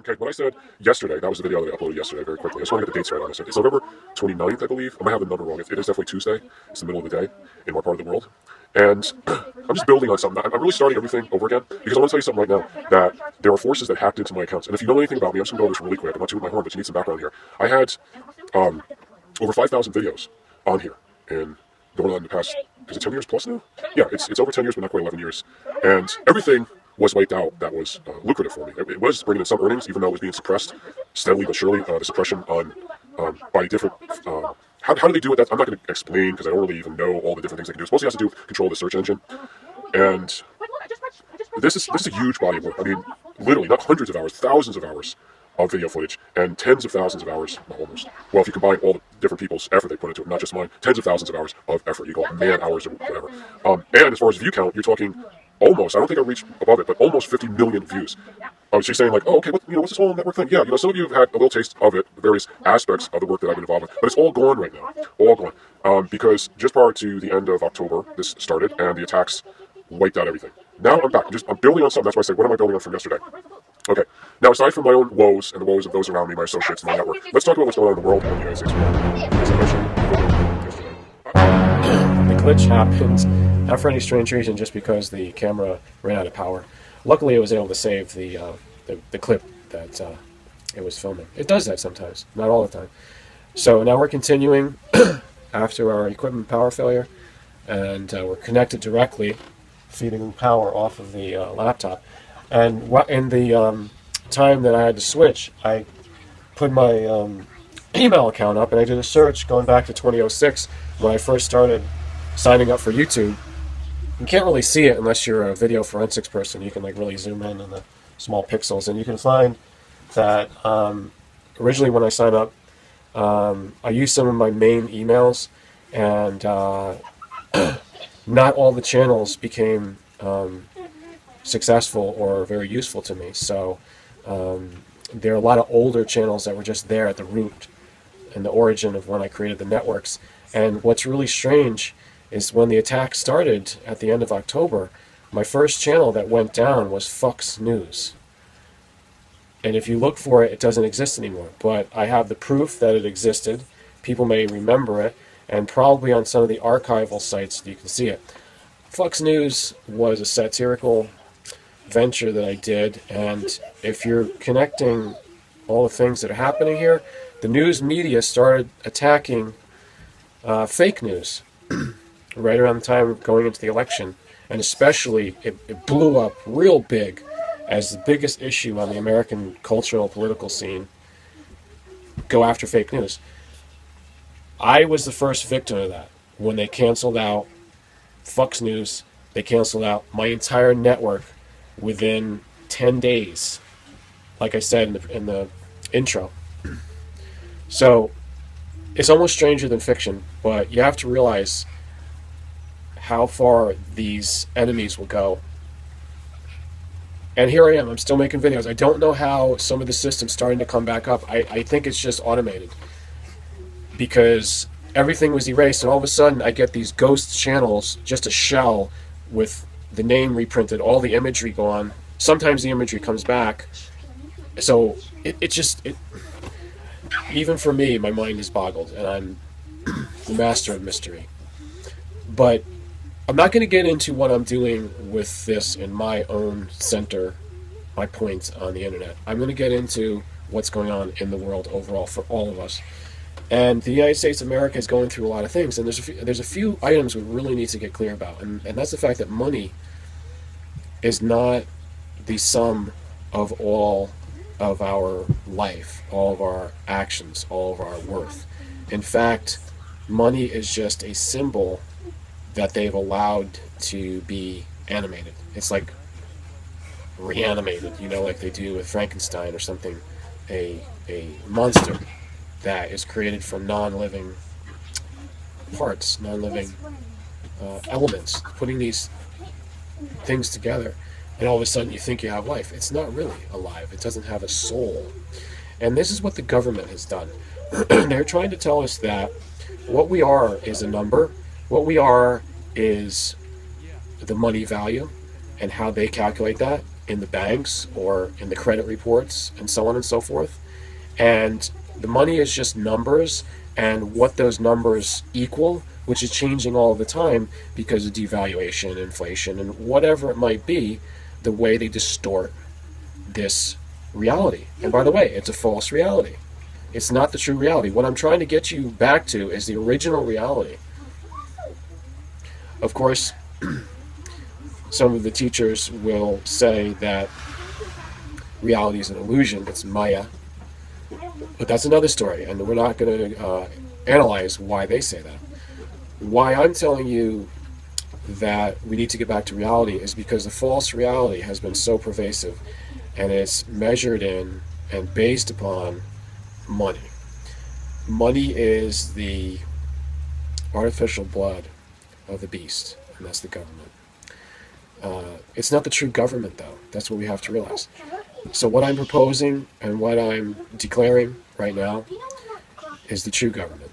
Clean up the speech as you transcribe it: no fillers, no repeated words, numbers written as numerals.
Okay, when I said yesterday, that was the video that I uploaded yesterday very quickly. I just want to get the dates right on this. It's November 29th, I believe. I might have the number wrong. It is definitely Tuesday. It's the middle of the day in our part of the world. And I'm just building on something. I'm really starting everything over again because I want to tell you something right now that there are forces that hacked into my accounts. And if you know anything about me, I'm just going to go over this really quick. I'm not tooting my horn, but you need some background here. I had over 5,000 videos on here and going on in the past, is it 10 years plus now? Yeah, it's over 10 years, but not quite 11 years. And everything was wiped out that was lucrative for me. It was bringing in some earnings, even though it was being suppressed steadily but surely. The suppression on by different... how do they do it? I'm not going to explain because I don't really even know all the different things they can do. It mostly has to do with control of the search engine. And this is a huge body of work. I mean, literally, not hundreds of hours, thousands of hours of video footage and tens of thousands of hours, well, almost. Well, if you combine all the different people's effort they put into it, not just mine, tens of thousands of hours of effort. You call it man hours or whatever. And as far as view count, you're talking almost, I don't think I reached above it, but almost 50 million views. She's saying like, oh, okay, what's this whole network thing? Yeah, some of you have had a little taste of it, various aspects of the work that I've been involved with, but it's all gone right now, all gone. Because just prior to the end of October, this started, and the attacks wiped out everything. Now I'm back. I'm building on something. That's why I said, what am I building on from yesterday? Okay. Now, aside from my own woes and the woes of those around me, my associates, and my network, let's talk about what's going on in the world and the United States. The glitch happened not for any strange reason, just because the camera ran out of power. Luckily, it was able to save the clip that it was filming. It does that sometimes, not all the time. So now we're continuing after our equipment power failure, and we're connected directly, feeding power off of the laptop. And in the time that I had to switch, I put my email account up, and I did a search going back to 2006 when I first started signing up for YouTube. You can't really see it unless you're a video forensics person. You can really zoom in on the small pixels, and you can find that originally when I signed up, I used some of my main emails, and not all the channels became successful or very useful to me. So there are a lot of older channels that were just there at the root and the origin of when I created the networks. And what's really strange is when the attack started at the end of October, my first channel that went down was Fox News. And if you look for it, it doesn't exist anymore. But I have the proof that it existed. People may remember it, and probably on some of the archival sites you can see it. Fox News was a satirical venture that I did, and if you're connecting all the things that are happening here, the news media started attacking fake news right around the time of going into the election, and especially it blew up real big as the biggest issue on the American cultural political scene. Go after fake news. I was the first victim of that. When they canceled out Fox News, they canceled out my entire network within 10 days, like I said in the intro. So it's almost stranger than fiction, but you have to realize how far these enemies will go. And here I am, I'm still making videos. I don't know how some of the system's starting to come back up. I think it's just automated, because everything was erased, and all of a sudden I get these ghost channels, just a shell with the name reprinted, all the imagery gone. Sometimes the imagery comes back. So even for me, my mind is boggled, and I'm the master of mystery. But I'm not going to get into what I'm doing with this in my own center, my point on the internet. I'm going to get into what's going on in the world overall for all of us. And the United States of America is going through a lot of things, and there's a few items we really need to get clear about, and that's the fact that money is not the sum of all of our life, all of our actions, all of our worth. In fact, money is just a symbol that they've allowed to be animated. It's like reanimated, like they do with Frankenstein or something, a monster that is created from non-living parts, non-living elements, putting these things together, and all of a sudden you think you have life. It's not really alive. It doesn't have a soul. And this is what the government has done. They're trying to tell us that what we are is a number. What we are is the money value and how they calculate that. in the banks or in the credit reports and so on and so forth. And the money is just numbers and what those numbers equal, which is changing all the time because of devaluation, inflation, and whatever it might be, the way they distort this reality. And by the way, it's a false reality. It's not the true reality. What I'm trying to get you back to is the original reality. Of course, some of the teachers will say that reality is an illusion, it's Maya. But that's another story, and we're not going to analyze why they say that. Why I'm telling you that we need to get back to reality is because the false reality has been so pervasive, and it's measured in and based upon money. Money is the artificial blood of the beast, and that's the government. It's not the true government, though. That's what we have to realize. So what I'm proposing and what I'm declaring right now is the true government.